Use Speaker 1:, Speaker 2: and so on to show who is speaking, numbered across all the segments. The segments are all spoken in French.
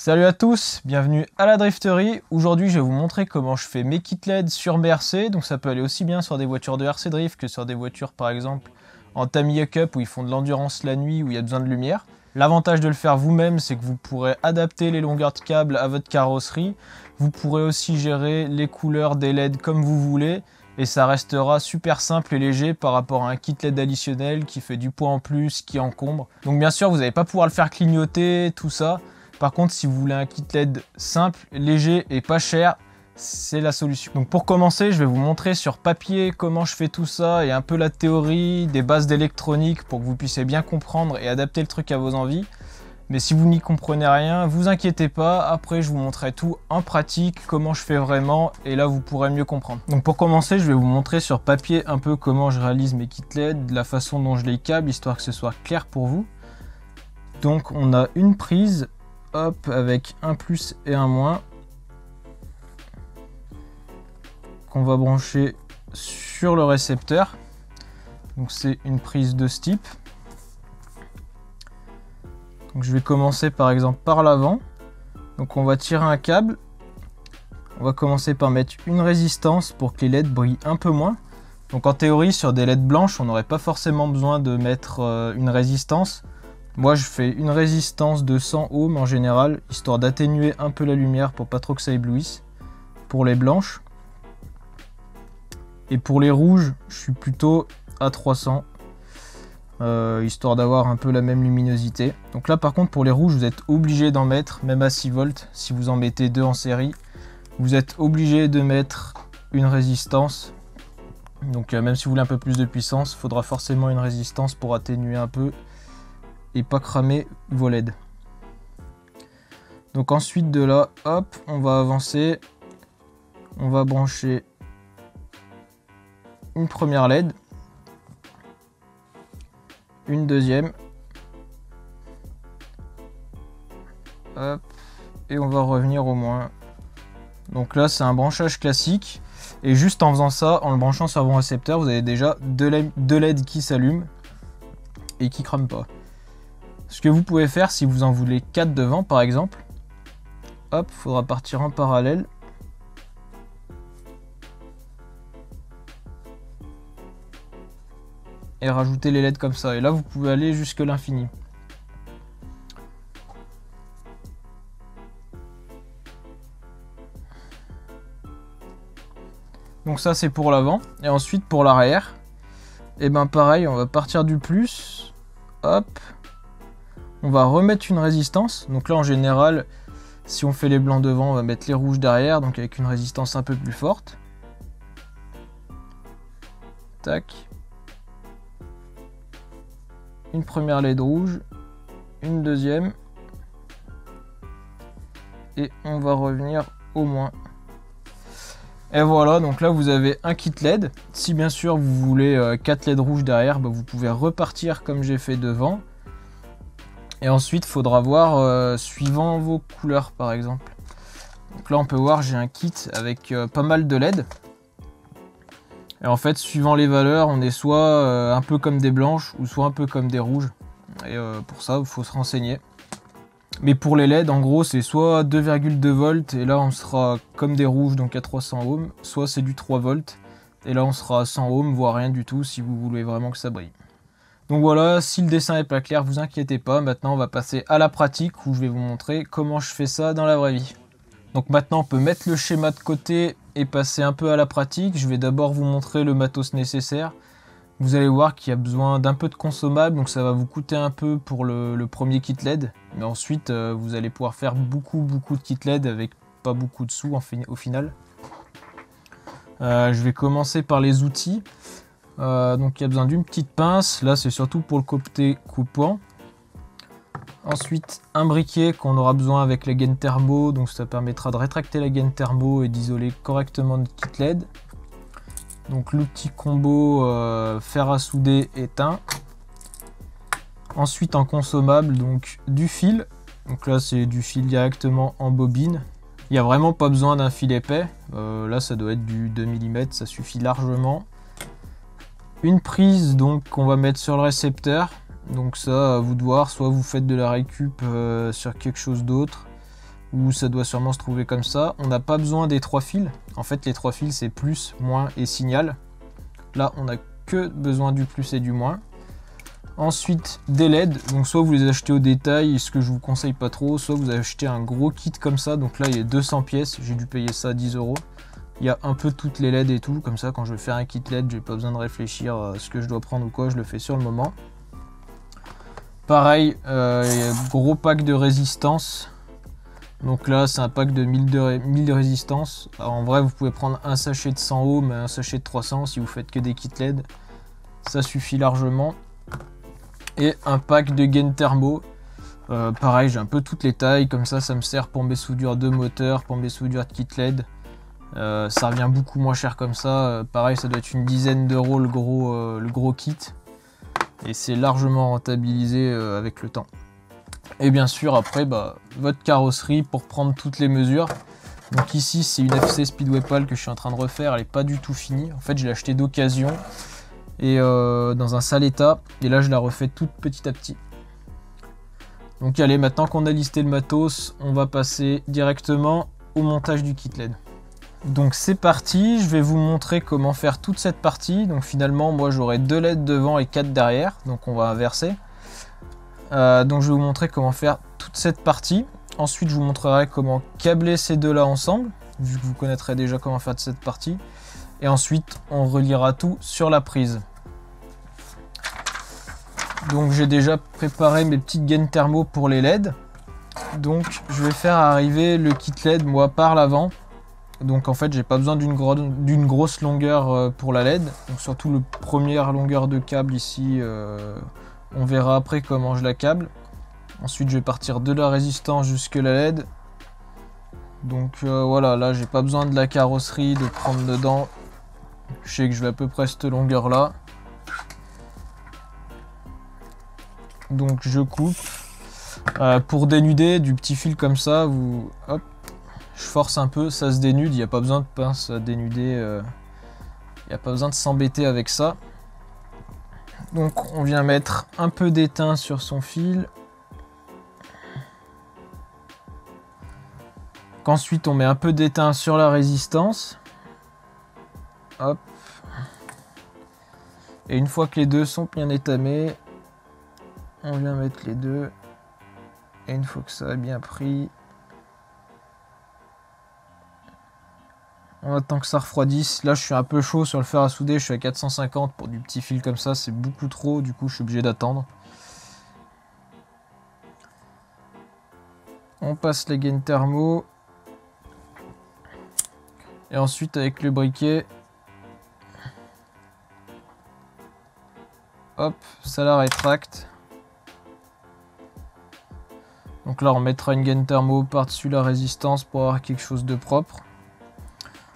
Speaker 1: Salut à tous, bienvenue à la Drifterie. Aujourd'hui je vais vous montrer comment je fais mes kits LED sur mes RC. Donc ça peut aller aussi bien sur des voitures de RC Drift que sur des voitures par exemple en Tamiya Cup où ils font de l'endurance la nuit, où il y a besoin de lumière. L'avantage de le faire vous-même, c'est que vous pourrez adapter les longueurs de câble à votre carrosserie. Vous pourrez aussi gérer les couleurs des LED comme vous voulez. Et ça restera super simple et léger par rapport à un kit LED additionnel qui fait du poids en plus, qui encombre. Donc bien sûr, vous n'allez pas pouvoir le faire clignoter, tout ça. Par contre, si vous voulez un kit LED simple, léger et pas cher, c'est la solution. Donc pour commencer, je vais vous montrer sur papier comment je fais tout ça et un peu la théorie, des bases d'électronique pour que vous puissiez bien comprendre et adapter le truc à vos envies. Mais si vous n'y comprenez rien, vous inquiétez pas, après je vous montrerai tout en pratique, comment je fais vraiment, et là vous pourrez mieux comprendre. Donc pour commencer, je vais vous montrer sur papier un peu comment je réalise mes kits LED, la façon dont je les câble, histoire que ce soit clair pour vous. Donc on a une prise, hop, avec un plus et un moins, qu'on va brancher sur le récepteur. Donc c'est une prise de ce type. Donc je vais commencer par exemple par l'avant. Donc on va tirer un câble. On va commencer par mettre une résistance pour que les LED brillent un peu moins. Donc en théorie sur des LED blanches on n'aurait pas forcément besoin de mettre une résistance. Moi je fais une résistance de 100 ohms en général, histoire d'atténuer un peu la lumière pour pas trop que ça éblouisse. Pour les blanches. Et pour les rouges je suis plutôt à 300. Histoire d'avoir un peu la même luminosité. Donc là par contre pour les rouges vous êtes obligé d'en mettre, même à 6 volts, si vous en mettez deux en série, vous êtes obligé de mettre une résistance. Donc même si vous voulez un peu plus de puissance, il faudra forcément une résistance pour atténuer un peu et pas cramer vos LED. Donc ensuite de là, hop, on va avancer, on va brancher une première LED. Une deuxième, hop, et on va revenir au moins. Donc là c'est un branchage classique, et juste en faisant ça, en le branchant sur vos récepteurs, vous avez déjà deux LED qui s'allument et qui crament pas. Ce que vous pouvez faire, si vous en voulez 4 devant par exemple, hop, il faudra partir en parallèle. Et rajouter les LED comme ça. Et là, vous pouvez aller jusque l'infini. Donc ça, c'est pour l'avant. Et ensuite, pour l'arrière, et ben pareil, on va partir du plus. Hop. On va remettre une résistance. Donc là, en général, si on fait les blancs devant, on va mettre les rouges derrière. Donc avec une résistance un peu plus forte. Tac. Une première LED rouge, une deuxième, et on va revenir au moins. Et voilà, donc là vous avez un kit LED. Si bien sûr vous voulez 4 LED rouges derrière, bah, vous pouvez repartir comme j'ai fait devant. Et ensuite il faudra voir suivant vos couleurs par exemple. Donc là on peut voir, j'ai un kit avec pas mal de LED. Et en fait, suivant les valeurs, on est soit un peu comme des blanches ou soit un peu comme des rouges. Et pour ça, il faut se renseigner. Mais pour les LED, en gros, c'est soit 2,2 volts et là, on sera comme des rouges, donc à 300 ohms. Soit c'est du 3 volts et là, on sera à 100 ohms, voire rien du tout si vous voulez vraiment que ça brille. Donc voilà, si le dessin n'est pas clair, vous inquiétez pas. Maintenant, on va passer à la pratique où je vais vous montrer comment je fais ça dans la vraie vie. Donc maintenant on peut mettre le schéma de côté et passer un peu à la pratique. Je vais d'abord vous montrer le matos nécessaire. Vous allez voir qu'il y a besoin d'un peu de consommable, donc ça va vous coûter un peu pour le premier kit LED. Mais ensuite vous allez pouvoir faire beaucoup de kits LED avec pas beaucoup de sous au final. Je vais commencer par les outils. Donc il y a besoin d'une petite pince, là c'est surtout pour le côté coupant. Ensuite, un briquet qu'on aura besoin avec la gaine thermo, donc ça permettra de rétracter la gaine thermo et d'isoler correctement notre kit LED. Donc l'outil combo fer à souder éteint. Ensuite en consommable, donc du fil. Donc là c'est du fil directement en bobine. Il n'y a vraiment pas besoin d'un fil épais. Là ça doit être du 2 mm, ça suffit largement. Une prise donc qu'on va mettre sur le récepteur. Donc ça, à vous de voir, soit vous faites de la récup sur quelque chose d'autre, où ça doit sûrement se trouver comme ça. On n'a pas besoin des 3 fils. En fait, les 3 fils, c'est plus, moins et signal. Là, on n'a que besoin du plus et du moins. Ensuite, des LED. Donc, soit vous les achetez au détail, ce que je vous conseille pas trop, soit vous achetez un gros kit comme ça. Donc là, il y a 200 pièces. J'ai dû payer ça 10 €. Il y a un peu toutes les LED et tout. Comme ça, quand je vais faire un kit LED, j'ai pas besoin de réfléchir à ce que je dois prendre ou quoi. Je le fais sur le moment. Pareil, gros pack de résistance. Donc là, c'est un pack de 1000 de résistance. Alors, en vrai, vous pouvez prendre un sachet de 100 ohms, un sachet de 300 si vous faites que des kits LED. Ça suffit largement. Et un pack de gaines thermo. Pareil, j'ai un peu toutes les tailles. Comme ça me sert pour mes soudures de moteur, pour mes soudures de kit LED. Ça revient beaucoup moins cher comme ça. Pareil, ça doit être une dizaine d'euros le gros kit. Et c'est largement rentabilisé avec le temps. Et bien sûr, après, votre carrosserie pour prendre toutes les mesures. Donc ici, c'est une FC Speedway Pal que je suis en train de refaire. Elle n'est pas du tout finie. En fait, je l'ai achetée d'occasion et dans un sale état. Et là, je la refais toute petit à petit. Donc allez, maintenant qu'on a listé le matos, on va passer directement au montage du kit LED. Donc c'est parti, je vais vous montrer comment faire toute cette partie. Donc finalement, moi j'aurai 2 LED devant et 4 derrière. Donc on va inverser. Donc je vais vous montrer comment faire toute cette partie. Ensuite je vous montrerai comment câbler ces deux là ensemble, vu que vous connaîtrez déjà comment faire cette partie. Et ensuite on reliera tout sur la prise. Donc j'ai déjà préparé mes petites gaines thermo pour les LED. Donc je vais faire arriver le kit LED moi par l'avant. Donc en fait j'ai pas besoin d'une grosse longueur pour la LED. Donc surtout le première longueur de câble ici. On verra après comment je la câble. Ensuite, je vais partir de la résistance jusque la LED. Donc voilà, là, j'ai pas besoin de la carrosserie, de prendre dedans. Je sais que je vais à peu près cette longueur-là. Donc je coupe. Pour dénuder du petit fil comme ça, hop, je force un peu, ça se dénude. Il n'y a pas besoin de pince à dénuder. Il n'y a pas besoin de s'embêter avec ça. Donc on vient mettre un peu d'étain sur son fil. Ensuite on met un peu d'étain sur la résistance. Hop. Et une fois que les deux sont bien étamés, on vient mettre les deux. Et une fois que ça a bien pris, on attend que ça refroidisse. Là je suis un peu chaud sur le fer à souder, je suis à 450 pour du petit fil comme ça, c'est beaucoup trop, du coup je suis obligé d'attendre. On passe les gaines thermo. Et ensuite avec le briquet, hop, ça la rétracte. Donc là on mettra une gaine thermo par-dessus la résistance pour avoir quelque chose de propre.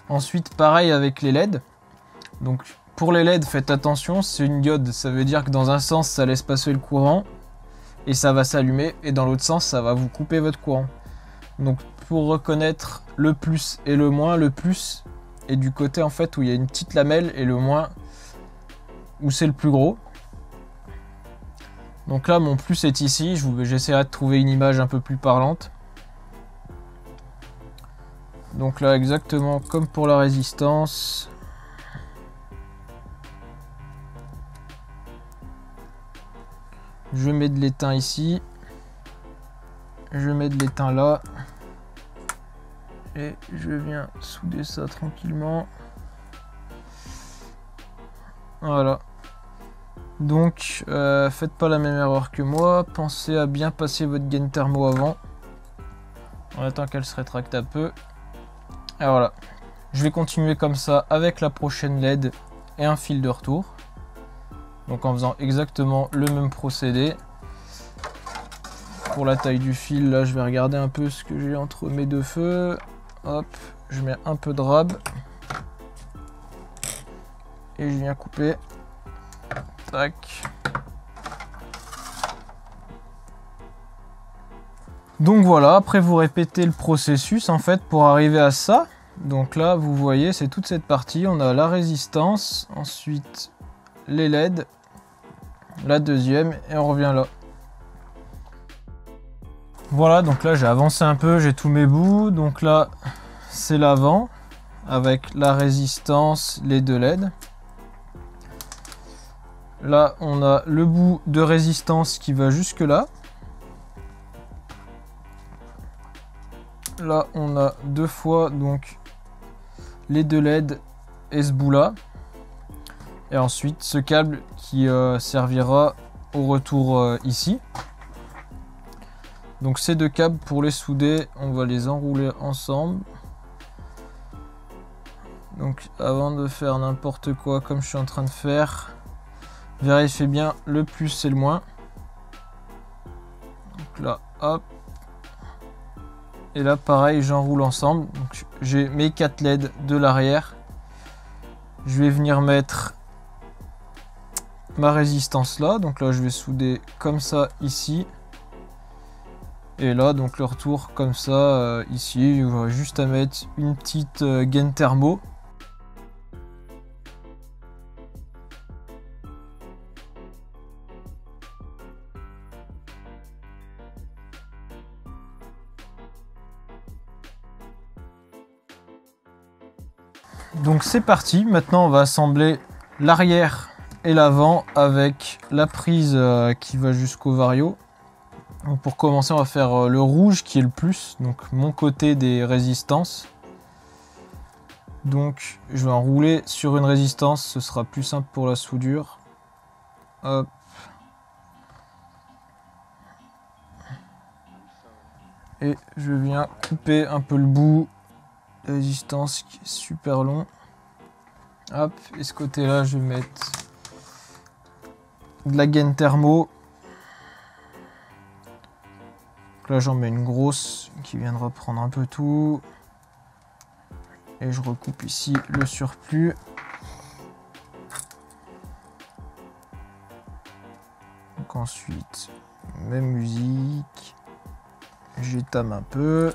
Speaker 1: Ensuite pareil avec les LED. Donc pour les LED faites attention, c'est une diode, ça veut dire que dans un sens ça laisse passer le courant et ça va s'allumer, et dans l'autre sens ça va vous couper votre courant. Donc pour reconnaître le plus et le moins, le plus est du côté en fait où il y a une petite lamelle et le moins où c'est le plus gros. Donc là mon plus est ici, j'essaierai de trouver une image un peu plus parlante. Donc là exactement comme pour la résistance. Je mets de l'étain ici. Je mets de l'étain là. Et je viens souder ça tranquillement. Voilà. Donc, faites pas la même erreur que moi. Pensez à bien passer votre gaine thermo avant. On attend qu'elle se rétracte un peu. Et voilà. Je vais continuer comme ça avec la prochaine LED et un fil de retour. Donc en faisant exactement le même procédé. Pour la taille du fil, là je vais regarder un peu ce que j'ai entre mes deux feux. Hop, je mets un peu de rab. Et je viens couper. Tac. Donc voilà, après vous répétez le processus en fait pour arriver à ça. Donc là vous voyez c'est toute cette partie, on a la résistance, ensuite les LED, la deuxième et on revient là. Voilà, donc là j'ai avancé un peu, j'ai tous mes bouts. Donc là c'est l'avant avec la résistance, les deux LED. Là on a le bout de résistance qui va jusque là. Là on a deux fois donc les deux LED et ce bout là. Et ensuite ce câble qui servira au retour ici. Donc ces deux câbles, pour les souder, on va les enrouler ensemble. Donc avant de faire n'importe quoi comme je suis en train de faire, vérifiez bien le plus et le moins. Donc là, hop. Et là pareil, j'enroule ensemble. Donc j'ai mes 4 LED de l'arrière. Je vais venir mettre ma résistance là. Donc là je vais souder comme ça ici. Et là, donc le retour comme ça, ici, il va juste à mettre une petite gaine thermo. Donc c'est parti, maintenant on va assembler l'arrière et l'avant avec la prise qui va jusqu'au vario. Donc pour commencer, on va faire le rouge qui est le plus, donc mon côté des résistances. Donc je vais enrouler sur une résistance, ce sera plus simple pour la soudure. Hop. Et je viens couper un peu le bout de résistance qui est super long. Hop, et ce côté-là, je vais mettre de la gaine thermo. Là j'en mets une grosse qui viendra prendre un peu tout. Et je recoupe ici le surplus. Donc ensuite, même musique. J'étame un peu.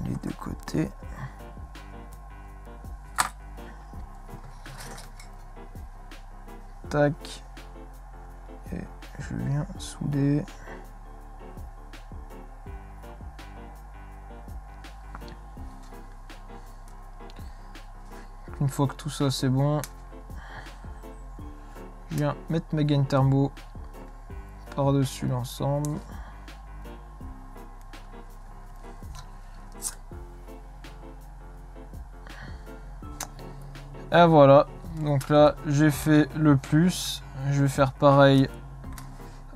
Speaker 1: Les deux côtés. Tac. Et je viens souder. Une fois que tout ça c'est bon, je viens mettre ma gaine thermo par-dessus l'ensemble. Et voilà, donc là j'ai fait le plus. Je vais faire pareil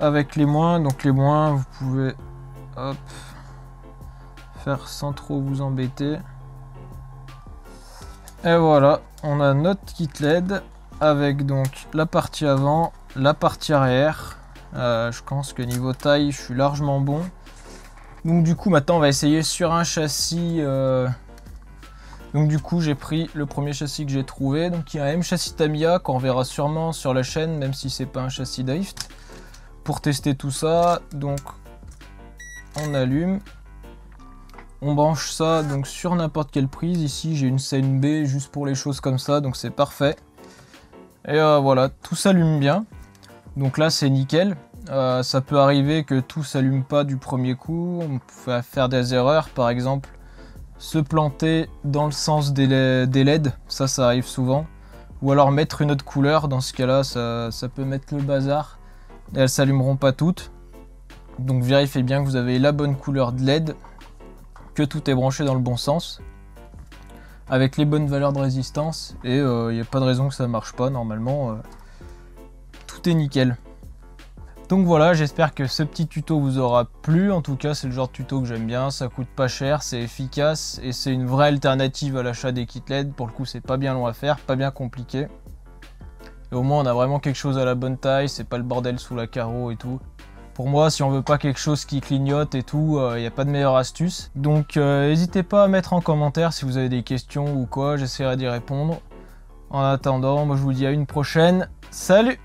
Speaker 1: avec les moins. Donc les moins, vous pouvez hop, faire sans trop vous embêter. Et voilà, on a notre kit LED avec donc la partie avant, la partie arrière. Je pense que niveau taille, je suis largement bon. Donc du coup, maintenant, on va essayer sur un châssis. Donc du coup, j'ai pris le premier châssis que j'ai trouvé. Donc il y a un M châssis Tamiya qu'on verra sûrement sur la chaîne, même si c'est pas un châssis drift. Pour tester tout ça, donc on allume. On branche ça donc sur n'importe quelle prise. Ici j'ai une CNB juste pour les choses comme ça, donc c'est parfait. Et voilà, tout s'allume bien. Donc là c'est nickel. Ça peut arriver que tout s'allume pas du premier coup. On peut faire des erreurs, par exemple se planter dans le sens des LED, ça arrive souvent. Ou alors mettre une autre couleur, dans ce cas là ça peut mettre le bazar. Et elles s'allumeront pas toutes. Donc vérifiez bien que vous avez la bonne couleur de LED, que tout est branché dans le bon sens, avec les bonnes valeurs de résistance, et il n'y a pas de raison que ça ne marche pas. Normalement tout est nickel. Donc voilà, j'espère que ce petit tuto vous aura plu. En tout cas, c'est le genre de tuto que j'aime bien, ça coûte pas cher, c'est efficace et c'est une vraie alternative à l'achat des kits LED. Pour le coup, c'est pas bien long à faire, pas bien compliqué. Et au moins on a vraiment quelque chose à la bonne taille, c'est pas le bordel sous la carreau et tout. Pour moi, si on veut pas quelque chose qui clignote et tout, il n'y a pas de meilleure astuce. Donc n'hésitez pas à mettre en commentaire si vous avez des questions ou quoi, j'essaierai d'y répondre. En attendant, moi je vous dis à une prochaine. Salut!